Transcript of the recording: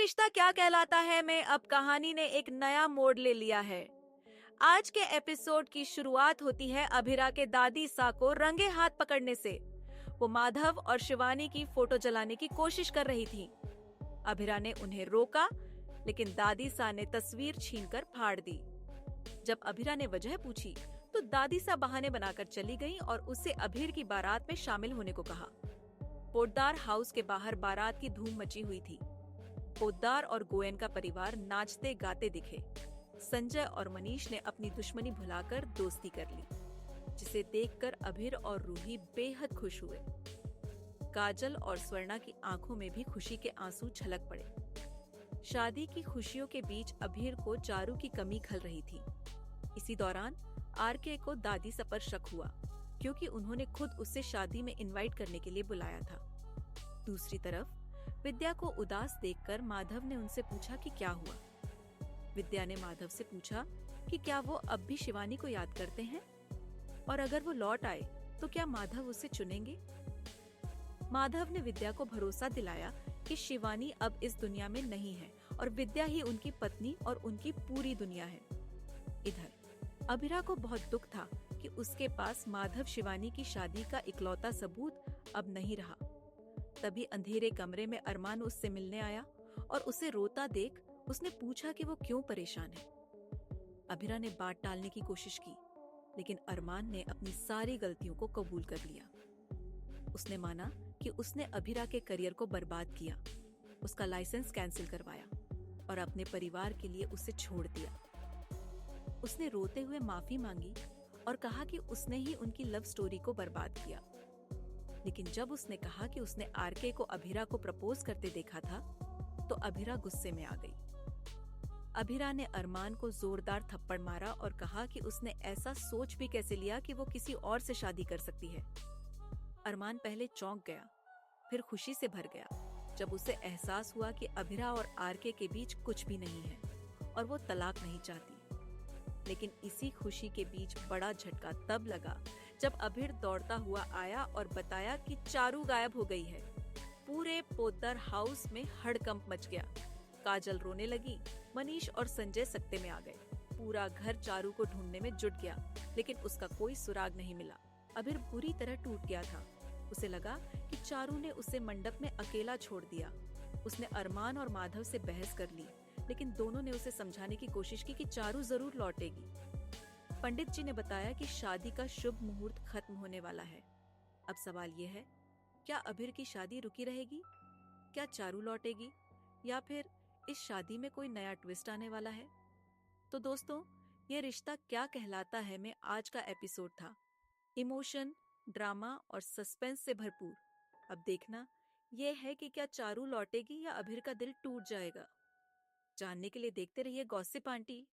रिश्ता क्या कहलाता है में अब कहानी ने एक नया मोड़ ले लिया है। आज के एपिसोड की शुरुआत होती है अभिरा के दादी सा को रंगे हाथ पकड़ने से। वो माधव और शिवानी की फोटो जलाने की कोशिश कर रही थी। अभिरा ने उन्हें रोका, लेकिन दादी सा ने तस्वीर छीनकर फाड़ दी। जब अभिरा ने वजह पूछी तो दादी सा बहाने बनाकर चली गई और उससे अभिर की बारात में शामिल होने को कहा। पोद्दार हाउस के बाहर बारात की धूम मची हुई थी। पोद्दार और गोयन का परिवार नाचते गाते दिखे। संजय और मनीष ने अपनी दुश्मनी भुलाकर दोस्ती कर ली, जिसे देखकर अभिर और रूही बेहद खुश हुए। काजल और स्वर्णा की आंखों में भी खुशी के आंसू छलक पड़े। शादी की खुशियों के बीच अभिर को चारू की कमी खल रही थी। इसी दौरान आरके को दादी सा पर शक हुआ, क्योंकि उन्होंने खुद उसे शादी में इनवाइट करने के लिए बुलाया था। दूसरी तरफ विद्या को उदास देखकर माधव ने उनसे पूछा कि क्या हुआ। विद्या ने माधव से पूछा कि क्या वो अब भी शिवानी को याद करते हैं, और अगर वो लौट आए तो क्या माधव उसे चुनेंगे। माधव ने विद्या को भरोसा दिलाया कि शिवानी अब इस दुनिया में नहीं है और विद्या ही उनकी पत्नी और उनकी पूरी दुनिया है। इधर अभिरा को बहुत दुख था कि उसके पास माधव शिवानी की शादी का इकलौता सबूत अब नहीं रहा। तभी अंधेरे कमरे में अरमान उससे मिलने आया और उसे रोता देख उसने पूछा कि वो क्यों परेशान है। अभिरा ने बात टालने की कोशिश की, लेकिन अरमान ने अपनी सारी गलतियों को कबूल कर लिया। उसने माना कि उसने अभिरा के करियर को बर्बाद किया, उसका लाइसेंस कैंसिल करवाया और अपने परिवार के लिए उसे छोड़ दिया। उसने रोते हुए माफी मांगी और कहा कि उसने ही उनकी लव स्टोरी को बर्बाद किया। लेकिन जब उसने कहा कि उसने आरके को अभिरा को प्रपोज करते देखा था, तो अभिरा गुस्से में आ गई। अभिरा ने अरमान को जोरदार थप्पड़ मारा और कहा कि उसने ऐसा सोच भी कैसे लिया कि वो किसी और से शादी कर सकती है। अरमान पहले चौंक गया, फिर खुशी से भर गया जब उसे एहसास हुआ कि अभिरा और आरके के बीच कुछ भी नहीं है और वो तलाक नहीं चाहती। लेकिन इसी खुशी के बीच बड़ा झटका तब लगा जब अभिर दौड़ता हुआ आया और बताया कि चारू गायब हो गई है। पूरे पोद्दार हाउस में हड़कंप मच गया। काजल रोने लगी, मनीष और संजय सकते में आ गए। पूरा घर चारू को ढूंढने में जुट गया, लेकिन उसका कोई सुराग नहीं मिला। अभिर बुरी तरह टूट गया था। उसे लगा कि चारू ने उसे मंडप में अकेला छोड़ दिया। उसने अरमान और माधव से बहस कर ली, लेकिन दोनों ने उसे समझाने की कोशिश की कि चारू जरूर लौटेगी। पंडित जी ने बताया कि शादी का शुभ मुहूर्त खत्म होने वाला है। अब सवाल ये है, क्या अभिर की शादी रुकी रहेगी, क्या चारू लौटेगी, या फिर इस शादी में कोई नया ट्विस्ट आने वाला है। तो दोस्तों, ये रिश्ता क्या कहलाता है में आज का एपिसोड था। इमोशन, ड्रामा और सस्पेंस से भरपूर। अब देखना ये है कि क्या चारू लौटेगी या अभिर का दिल टूट जाएगा। जानने के लिए देखते रहिए गॉसिप आंटी।